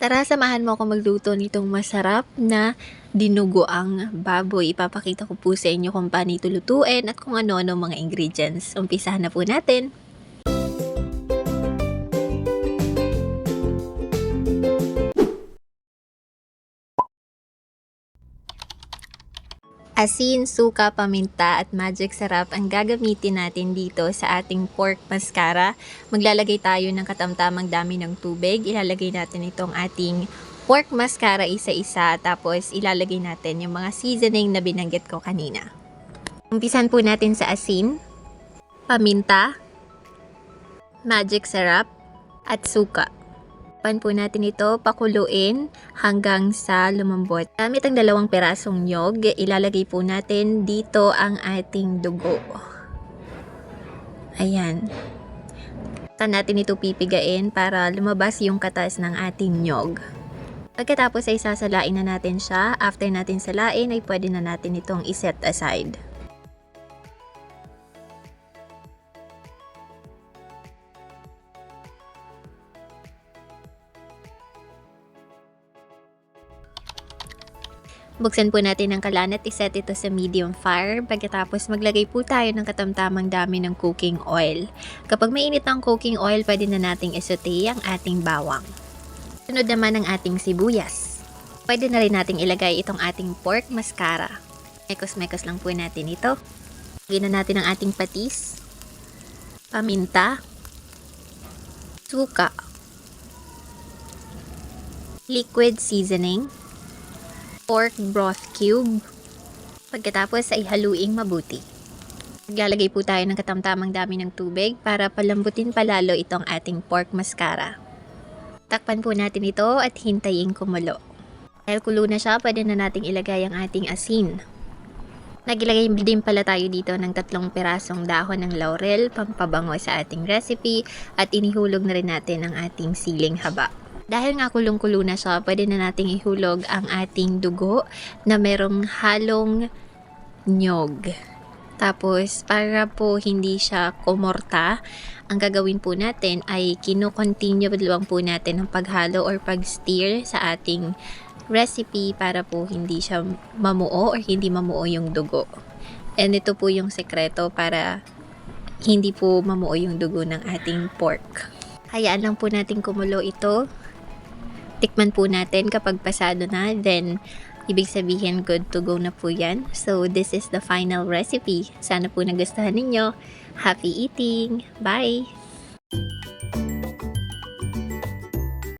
Tara, samahan mo ako magluto nitong masarap na dinuguang baboy. Ipapakita ko po sa inyo kung paano ito lutuin at kung ano-ano mga ingredients. Umpisahan na po natin. Asin, suka, paminta at magic sarap ang gagamitin natin dito sa ating pork mascara. Maglalagay tayo ng katamtamang dami ng tubig. Ilalagay natin itong ating pork mascara isa-isa. Tapos ilalagay natin yung mga seasoning na binanggit ko kanina. Umpisan po natin sa asin, paminta, magic sarap, at suka. Pan po natin ito, pakuluin hanggang sa lumambot. Gamit ang 2 pirasong nyog, ilalagay po natin dito ang ating dugo. Ayan. Saan natin ito pipigain para lumabas yung katas ng ating nyog. Pagkatapos ay sasalain na natin siya. After natin salain ay pwede na natin itong iset aside. Buksan po natin ang kalan at iset ito sa medium fire. Pagkatapos maglagay po tayo ng katamtamang dami ng cooking oil. Kapag mainit ang cooking oil, pwede na nating isote ang ating bawang. Sunod naman ang ating sibuyas. Pwede na rin nating ilagay itong ating pork mascara. Mekos-mekos lang po natin ito. Lagyan na natin ang ating patis, paminta, suka, liquid seasoning, pork broth cube. Pagkatapos ay haluing mabuti. Maglalagay po tayo ng katamtamang dami ng tubig para palambutin palalo itong ating pork mascara. Takpan po natin ito at hintayin kumulo. Dahil kulo na siya, pwede na nating ilagay ang ating asin. Naglagay din pala tayo dito ng 3 pirasong dahon ng laurel, pampabango sa ating recipe, at inihulog na rin natin ang ating siling haba. Dahil nga kulong-kulo na siya, pwede na nating ihulog ang ating dugo na merong halong nyog. Tapos, para po hindi siya kumorta, ang gagawin po natin ay kino-continue lang po natin ang paghalo or pag-stir sa ating recipe para po hindi siya mamuo or hindi mamuo yung dugo. And ito po yung sekreto para hindi po mamuo yung dugo ng ating pork. Hayaan lang po natin kumulo ito. Tikman po natin kapag pasado na, then ibig sabihin good to go na po yan. So this is the final recipe. Sana po nagustuhan ninyo. Happy eating! Bye!